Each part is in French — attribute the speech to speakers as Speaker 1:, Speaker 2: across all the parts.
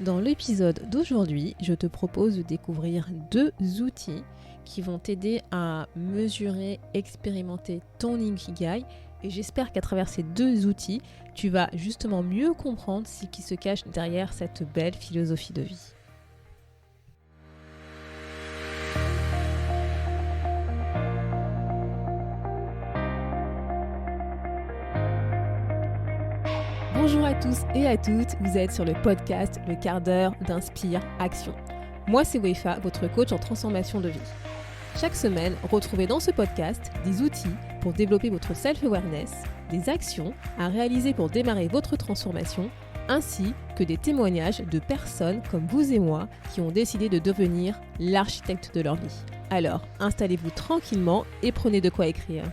Speaker 1: Dans l'épisode d'aujourd'hui, je te propose de découvrir 2 outils qui vont t'aider à mesurer, expérimenter ton Ikigai. Et j'espère qu'à travers ces 2 outils, tu vas justement mieux comprendre ce qui se cache derrière cette belle philosophie de vie. Bonjour à tous et à toutes, vous êtes sur le podcast Le quart d'heure d'Inspire Action. Moi c'est Wefa, votre coach en transformation de vie. Chaque semaine, retrouvez dans ce podcast des outils pour développer votre self-awareness, des actions à réaliser pour démarrer votre transformation, ainsi que des témoignages de personnes comme vous et moi qui ont décidé de devenir l'architecte de leur vie. Alors, installez-vous tranquillement et prenez de quoi écrire.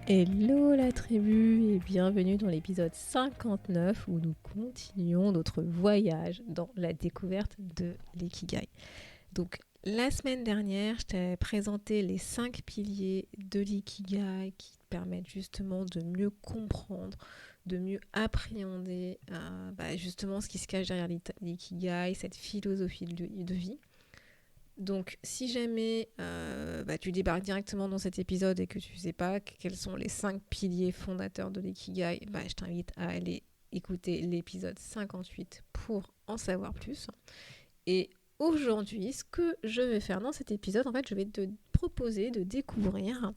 Speaker 1: Hello la tribu et bienvenue dans l'épisode 59 où nous continuons notre voyage dans la découverte de l'Ikigai. Donc la semaine dernière, je t'ai présenté les 5 piliers de l'Ikigai qui te permettent justement de mieux comprendre, de mieux appréhender justement ce qui se cache derrière l'Ikigai, cette philosophie de vie. Donc, si jamais tu débarques directement dans cet épisode et que tu ne sais pas quels sont les 5 piliers fondateurs de l'Ikigai, je t'invite à aller écouter l'épisode 58 pour en savoir plus. Et aujourd'hui, ce que je vais faire dans cet épisode, en fait, je vais te proposer de découvrir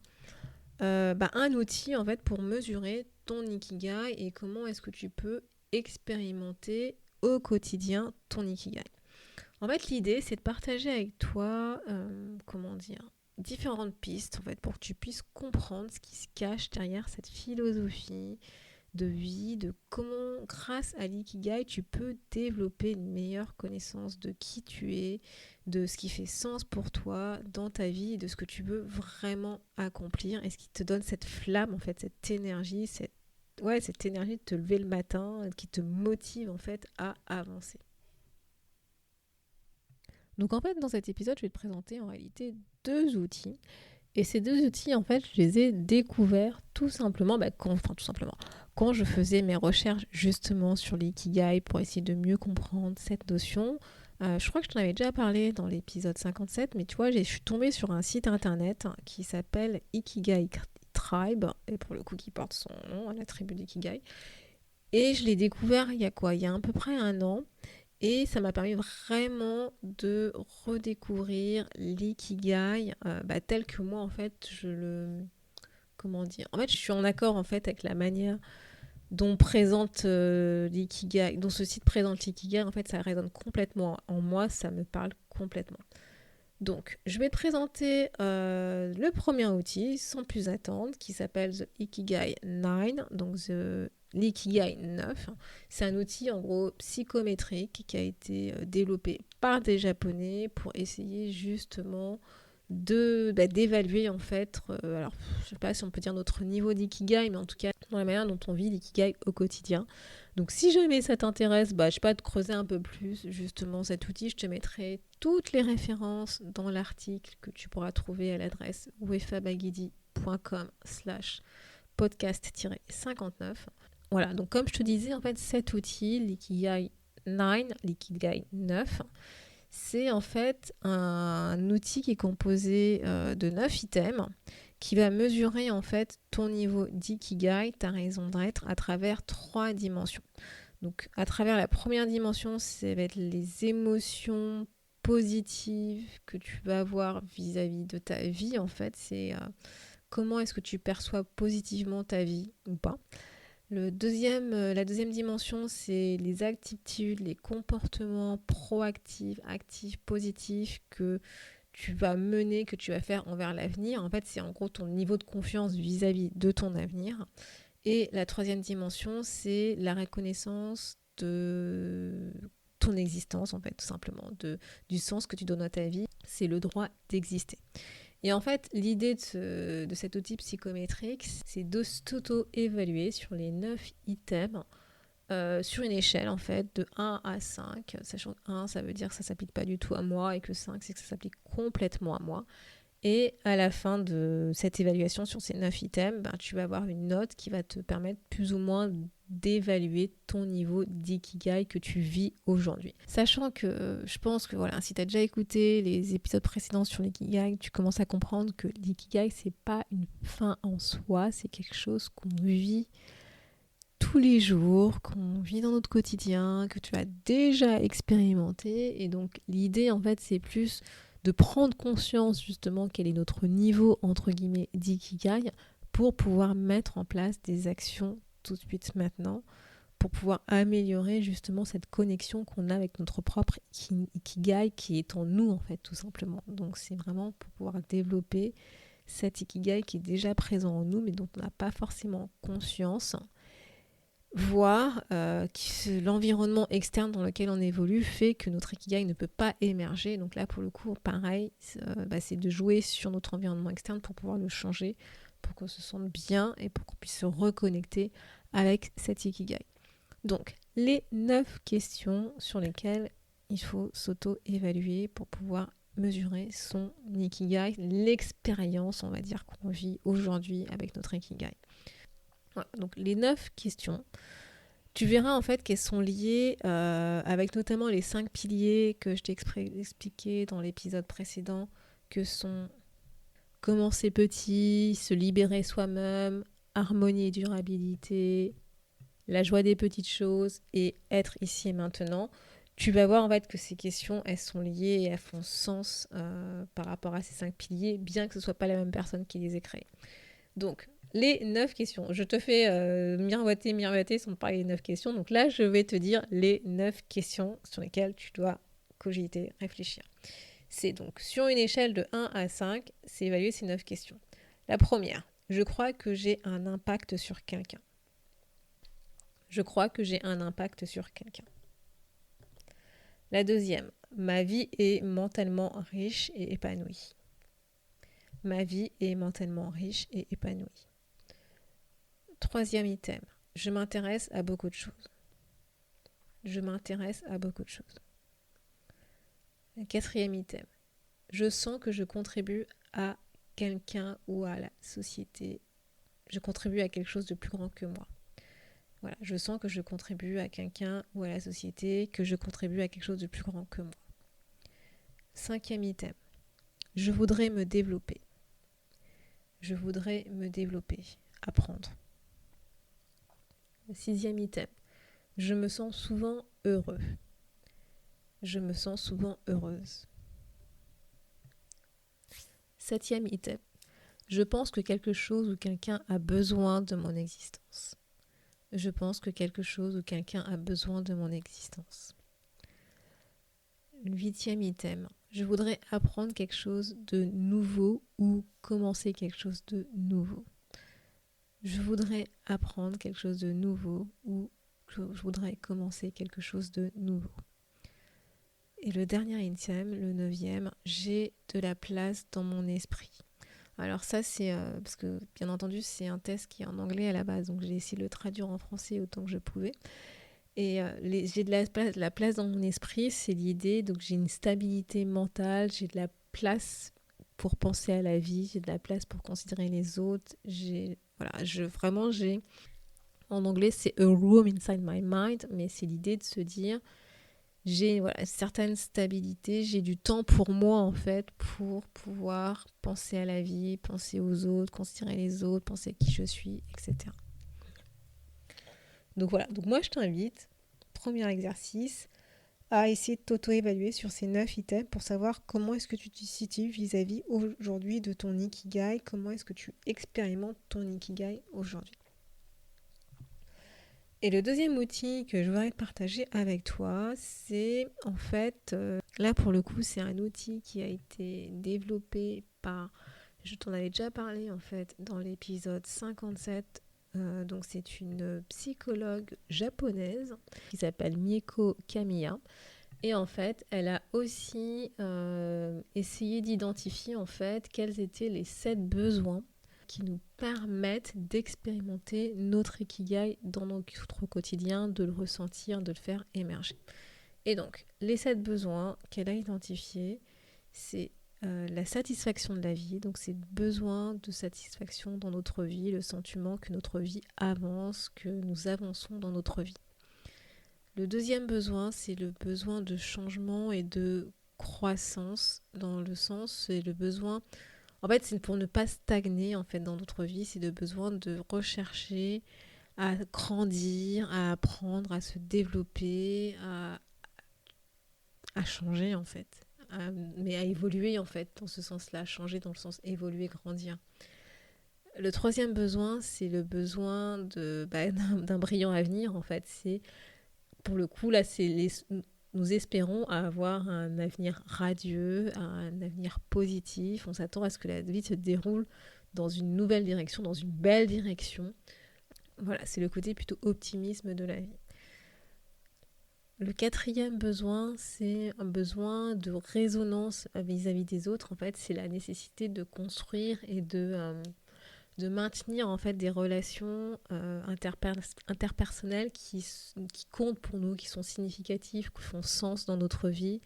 Speaker 1: un outil en fait, pour mesurer ton Ikigai et comment est-ce que tu peux expérimenter au quotidien ton Ikigai. En fait, l'idée, c'est de partager avec toi, différentes pistes, en fait, pour que tu puisses comprendre ce qui se cache derrière cette philosophie de vie, de comment, grâce à l'Ikigai, tu peux développer une meilleure connaissance de qui tu es, de ce qui fait sens pour toi dans ta vie, et de ce que tu veux vraiment accomplir, et ce qui te donne cette flamme, en fait, cette énergie, cette énergie de te lever le matin, qui te motive, en fait, à avancer. Donc en fait, dans cet épisode, je vais te présenter en réalité 2 outils. Et ces 2 outils, en fait, je les ai découverts tout simplement quand je faisais mes recherches justement sur l'Ikigai pour essayer de mieux comprendre cette notion. Je crois que je t'en avais déjà parlé dans l'épisode 57, mais tu vois, je suis tombée sur un site internet qui s'appelle Ikigai Tribe, et pour le coup qui porte son nom, la tribu d'Ikigai. Et je l'ai découvert il y a à peu près 1 an. Et ça m'a permis vraiment de redécouvrir l'Ikigai tel que moi, en fait, En fait, je suis en accord, en fait, avec la manière dont l'Ikigai, dont ce site présente l'Ikigai. En fait, ça résonne complètement en moi, ça me parle complètement. Donc, je vais te présenter le premier outil, sans plus attendre, qui s'appelle The Ikigai 9, donc l'Ikigai 9. C'est un outil en gros psychométrique qui a été développé par des Japonais pour essayer justement d'évaluer en fait, alors je sais pas si on peut dire notre niveau d'Ikigai, mais en tout cas dans la manière dont on vit l'Ikigai au quotidien. Donc si jamais ça t'intéresse, je sais pas, de creuser un peu plus justement cet outil, je te mettrai toutes les références dans l'article que tu pourras trouver à l'adresse wefabagidi.com/podcast-59. Voilà, donc comme je te disais, en fait, cet outil, l'Ikigai 9, c'est en fait un outil qui est composé de 9 items qui va mesurer en fait ton niveau d'Ikigai, ta raison d'être, à travers 3 dimensions. Donc à travers la première dimension, ça va être les émotions positives que tu vas avoir vis-à-vis de ta vie. En fait, c'est comment est-ce que tu perçois positivement ta vie ou pas. La deuxième dimension, c'est les attitudes, les comportements proactifs, actifs, positifs que tu vas mener, que tu vas faire envers l'avenir. En fait, c'est en gros ton niveau de confiance vis-à-vis de ton avenir. Et la troisième dimension, c'est la reconnaissance de ton existence, en fait, tout simplement, du sens que tu donnes à ta vie. C'est le droit d'exister. Et en fait, l'idée de cet outil psychométrique, c'est de s'auto-évaluer sur les 9 items sur une échelle en fait de 1 à 5, sachant que 1 ça veut dire que ça ne s'applique pas du tout à moi et que 5 c'est que ça s'applique complètement à moi. Et à la fin de cette évaluation sur ces 9 items, tu vas avoir une note qui va te permettre plus ou moins d'évaluer ton niveau d'ikigai que tu vis aujourd'hui. Sachant que je pense que voilà, si tu as déjà écouté les épisodes précédents sur l'ikigai, tu commences à comprendre que l'ikigai, c'est pas une fin en soi, c'est quelque chose qu'on vit tous les jours, qu'on vit dans notre quotidien, que tu as déjà expérimenté. Et donc l'idée en fait, c'est plus de prendre conscience justement quel est notre niveau entre guillemets d'ikigai pour pouvoir mettre en place des actions tout de suite maintenant pour pouvoir améliorer justement cette connexion qu'on a avec notre propre ikigai qui est en nous en fait tout simplement. Donc c'est vraiment pour pouvoir développer cet ikigai qui est déjà présent en nous mais dont on n'a pas forcément conscience, voire l'environnement externe dans lequel on évolue fait que notre ikigai ne peut pas émerger. Donc là, pour le coup, pareil, c'est de jouer sur notre environnement externe pour pouvoir le changer, pour qu'on se sente bien et pour qu'on puisse se reconnecter avec cet ikigai. Donc, les 9 questions sur lesquelles il faut s'auto-évaluer pour pouvoir mesurer son ikigai, l'expérience, on va dire, qu'on vit aujourd'hui avec notre ikigai. Voilà, donc les 9 questions, tu verras en fait qu'elles sont liées avec notamment les 5 piliers que je t'ai expliqué dans l'épisode précédent, que sont commencer petit, se libérer soi-même, harmonie et durabilité, la joie des petites choses et être ici et maintenant. Tu vas voir en fait que ces questions, elles sont liées et elles font sens par rapport à ces 5 piliers, bien que ce ne soit pas la même personne qui les ait créées. Donc, les 9 questions. Je te fais miroiter sans parler des 9 questions. Donc là, je vais te dire les 9 questions sur lesquelles tu dois cogiter, réfléchir. C'est donc sur une échelle de 1 à 5, c'est évaluer ces 9 questions. La première, je crois que j'ai un impact sur quelqu'un. Je crois que j'ai un impact sur quelqu'un. La deuxième, ma vie est mentalement riche et épanouie. Ma vie est mentalement riche et épanouie. Troisième item, je m'intéresse à beaucoup de choses. Je m'intéresse à beaucoup de choses. Quatrième item, je sens que je contribue à quelqu'un ou à la société. Je contribue à quelque chose de plus grand que moi. Voilà, je sens que je contribue à quelqu'un ou à la société, que je contribue à quelque chose de plus grand que moi. Cinquième item, je voudrais me développer. Je voudrais me développer, apprendre. Sixième item, je me sens souvent heureux. Je me sens souvent heureuse. Septième item, je pense que quelque chose ou quelqu'un a besoin de mon existence. Je pense que quelque chose ou quelqu'un a besoin de mon existence. Huitième item, je voudrais apprendre quelque chose de nouveau ou commencer quelque chose de nouveau. Je voudrais apprendre quelque chose de nouveau ou je voudrais commencer quelque chose de nouveau. Et le dernier item, le 9e, j'ai de la place dans mon esprit. Alors ça, c'est parce que, bien entendu, c'est un test qui est en anglais à la base, donc j'ai essayé de le traduire en français autant que je pouvais. Et j'ai de la place dans mon esprit, c'est l'idée, donc j'ai une stabilité mentale, j'ai de la place pour penser à la vie, j'ai de la place pour considérer les autres, en anglais c'est a room inside my mind, mais c'est l'idée de se dire, j'ai certaine stabilité, j'ai du temps pour moi en fait, pour pouvoir penser à la vie, penser aux autres, considérer les autres, penser à qui je suis, etc. Donc voilà, donc moi je t'invite, premier exercice, à essayer de t'auto-évaluer sur ces 9 items pour savoir comment est-ce que tu te situes vis-à-vis aujourd'hui de ton ikigai, comment est-ce que tu expérimentes ton ikigai aujourd'hui. Et le deuxième outil que je voudrais partager avec toi, c'est en fait, là pour le coup, c'est un outil qui a été développé par, je t'en avais déjà parlé en fait dans l'épisode 57, donc c'est une psychologue japonaise qui s'appelle Mieko Kamiya. Et en fait, elle a aussi essayé d'identifier en fait quels étaient les 7 besoins qui nous permettent d'expérimenter notre ikigai dans notre quotidien, de le ressentir, de le faire émerger. Et donc, les 7 besoins qu'elle a identifiés, c'est la satisfaction de la vie, donc c'est le besoin de satisfaction dans notre vie, le sentiment que notre vie avance, que nous avançons dans notre vie. Le deuxième besoin, c'est le besoin de changement et de croissance, dans le sens, c'est le besoin, en fait c'est pour ne pas stagner en fait dans notre vie, c'est le besoin de rechercher à grandir, à apprendre, à se développer, à changer en fait. Mais à évoluer en fait dans ce sens-là, changer dans le sens évoluer, grandir. Le troisième besoin, c'est le besoin d'un brillant avenir en fait. C'est pour le coup là, nous espérons avoir un avenir radieux, un avenir positif. On s'attend à ce que la vie se déroule dans une nouvelle direction, dans une belle direction. Voilà, c'est le côté plutôt optimisme de la vie. Le quatrième besoin, c'est un besoin de résonance vis-à-vis des autres. En fait, c'est la nécessité de construire et de maintenir en fait des relations interpersonnelles qui comptent pour nous, qui sont significatives, qui font sens dans notre vie,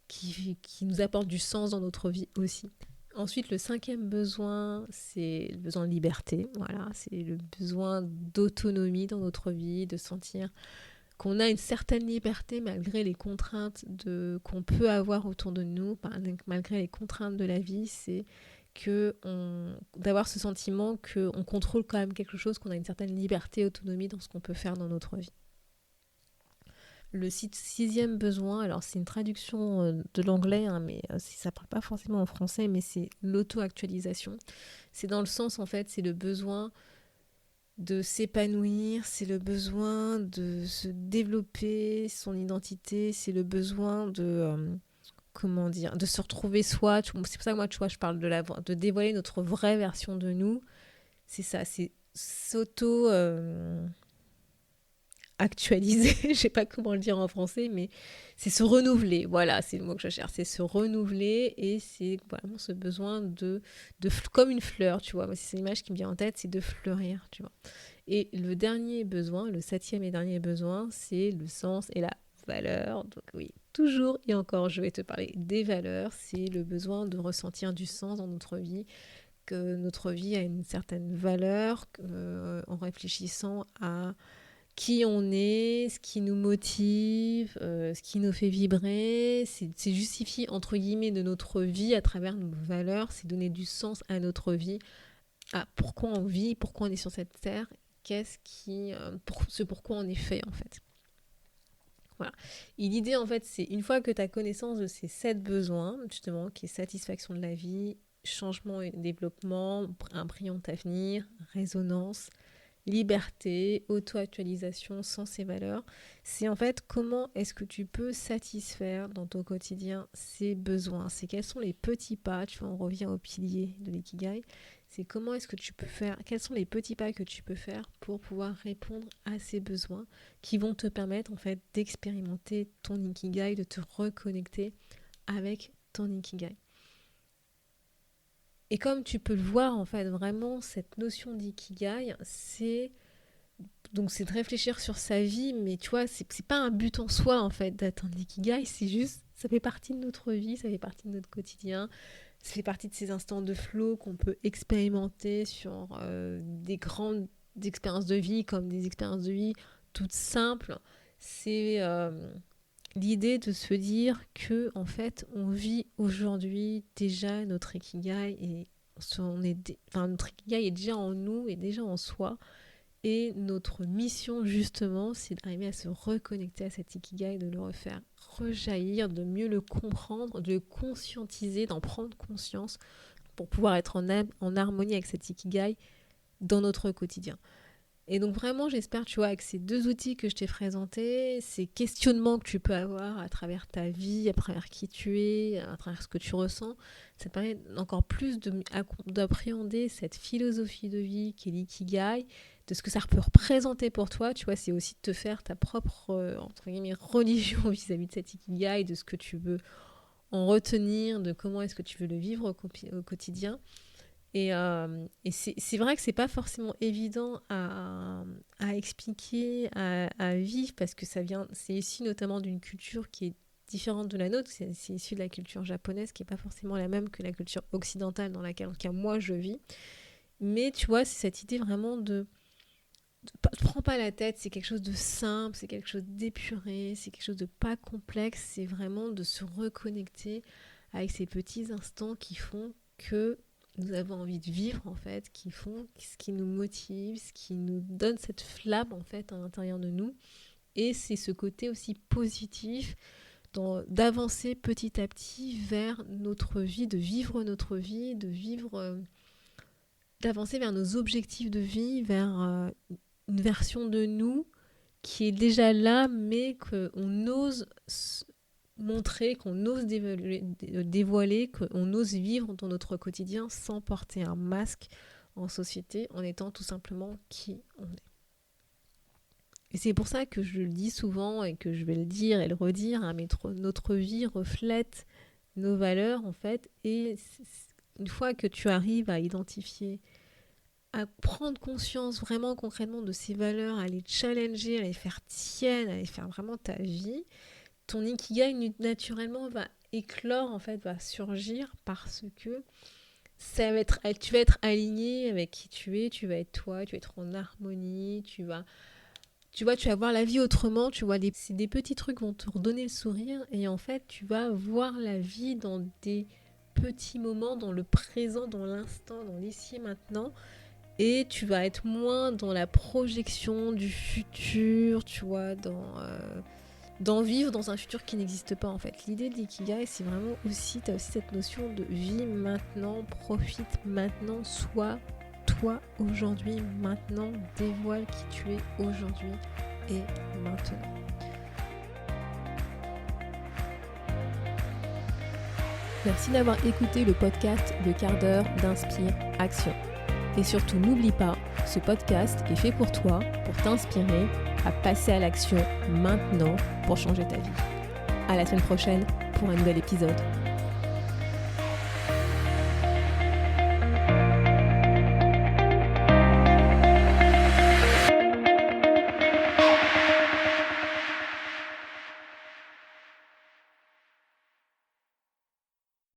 Speaker 1: qui nous apportent du sens dans notre vie aussi. Ensuite, le cinquième besoin, c'est le besoin de liberté. Voilà, c'est le besoin d'autonomie dans notre vie, de sentir qu'on a une certaine liberté malgré les contraintes qu'on peut avoir autour de nous, malgré les contraintes de la vie, c'est d'avoir ce sentiment qu'on contrôle quand même quelque chose, qu'on a une certaine liberté, autonomie dans ce qu'on peut faire dans notre vie. Le sixième besoin, alors c'est une traduction de l'anglais, mais ça ne parle pas forcément en français, mais c'est l'auto-actualisation. C'est dans le sens, en fait, c'est le besoin de s'épanouir, c'est le besoin de se développer son identité, c'est le besoin de se retrouver soi. C'est pour ça que moi, tu vois, je parle de dévoiler notre vraie version de nous. C'est ça, c'est actualiser, je sais pas comment le dire en français, mais c'est se renouveler, voilà, c'est le mot que je cherche, c'est se renouveler, et c'est vraiment ce besoin comme une fleur, tu vois, c'est l'image qui me vient en tête, c'est de fleurir, tu vois. Et le dernier besoin, le septième et dernier besoin, c'est le sens et la valeur. Donc oui, toujours et encore, je vais te parler des valeurs, c'est le besoin de ressentir du sens dans notre vie, que notre vie a une certaine valeur, en réfléchissant à qui on est, ce qui nous motive, ce qui nous fait vibrer, c'est justifier entre guillemets de notre vie à travers nos valeurs, c'est donner du sens à notre vie, à pourquoi on vit, pourquoi on est sur cette terre, pourquoi on est fait en fait. Voilà. Et l'idée en fait, c'est une fois que tu as connaissance de ces 7 besoins, justement, qui est satisfaction de la vie, changement et développement, un brillant avenir, résonance, liberté, auto-actualisation, sens et valeurs, c'est en fait comment est-ce que tu peux satisfaire dans ton quotidien ces besoins. C'est quels sont les petits pas, tu vois, on revient au pilier de l'ikigai, c'est comment est-ce que tu peux faire, quels sont les petits pas que tu peux faire pour pouvoir répondre à ces besoins qui vont te permettre en fait d'expérimenter ton ikigai, de te reconnecter avec ton ikigai. Et comme tu peux le voir, en fait, vraiment, cette notion d'ikigai, c'est de réfléchir sur sa vie, mais tu vois, c'est pas un but en soi, en fait, d'atteindre l'ikigai, c'est juste, ça fait partie de notre vie, ça fait partie de notre quotidien, ça fait partie de ces instants de flow qu'on peut expérimenter sur des grandes expériences de vie, comme des expériences de vie toutes simples. C'est l'idée de se dire que en fait on vit aujourd'hui déjà notre ikigai, et notre ikigai est déjà en nous, est déjà en soi, et notre mission justement c'est d'arriver à se reconnecter à cet ikigai, de le refaire rejaillir, de mieux le comprendre, de le conscientiser, d'en prendre conscience pour pouvoir être en harmonie avec cet ikigai dans notre quotidien. Et donc vraiment, j'espère, tu vois, avec ces 2 outils que je t'ai présentés, ces questionnements que tu peux avoir à travers ta vie, à travers qui tu es, à travers ce que tu ressens, ça te permet encore plus d'appréhender cette philosophie de vie qui est l'ikigai, de ce que ça peut représenter pour toi. Tu vois, c'est aussi de te faire ta propre, entre guillemets, religion vis-à-vis de cet ikigai, de ce que tu veux en retenir, de comment est-ce que tu veux le vivre au quotidien. Et c'est vrai que c'est pas forcément évident à expliquer, à vivre, parce que c'est issu notamment d'une culture qui est différente de la nôtre, c'est issu de la culture japonaise qui n'est pas forcément la même que la culture occidentale dans laquelle, en tout cas, moi, je vis. Mais tu vois, c'est cette idée vraiment de prends pas la tête, c'est quelque chose de simple, c'est quelque chose d'épuré, c'est quelque chose de pas complexe, c'est vraiment de se reconnecter avec ces petits instants qui font que nous avons envie de vivre en fait, qui font ce qui nous motive, ce qui nous donne cette flamme en fait à l'intérieur de nous. Et c'est ce côté aussi positif d'avancer petit à petit vers notre vie, de vivre notre vie, d'avancer vers nos objectifs de vie, vers une version de nous qui est déjà là, mais qu'on ose montrer, qu'on ose dévoiler, qu'on ose vivre dans notre quotidien sans porter un masque en société, en étant tout simplement qui on est. Et c'est pour ça que je le dis souvent et que je vais le dire et le redire, hein, mais notre vie reflète nos valeurs en fait, et une fois que tu arrives à identifier, à prendre conscience vraiment concrètement de ces valeurs, à les challenger, à les faire tiennes, à les faire vraiment ta vie, ton ikigai naturellement va éclore, en fait, va surgir parce que tu vas être aligné avec qui tu es, tu vas être toi, tu vas être en harmonie, tu vas voir la vie autrement, c'est des petits trucs qui vont te redonner le sourire et en fait, tu vas voir la vie dans des petits moments, dans le présent, dans l'instant, dans l'ici et maintenant. Et tu vas être moins dans la projection du futur, tu vois, d'en vivre dans un futur qui n'existe pas en fait. L'idée de l'ikigai, c'est vraiment aussi, tu as aussi cette notion de vie maintenant, profite maintenant, sois toi aujourd'hui, maintenant, dévoile qui tu es aujourd'hui et maintenant. Merci d'avoir écouté le podcast Le quart d'heure d'Inspire Action. Et surtout, n'oublie pas, ce podcast est fait pour toi, pour t'inspirer à passer à l'action maintenant pour changer ta vie. À la semaine prochaine pour un nouvel épisode.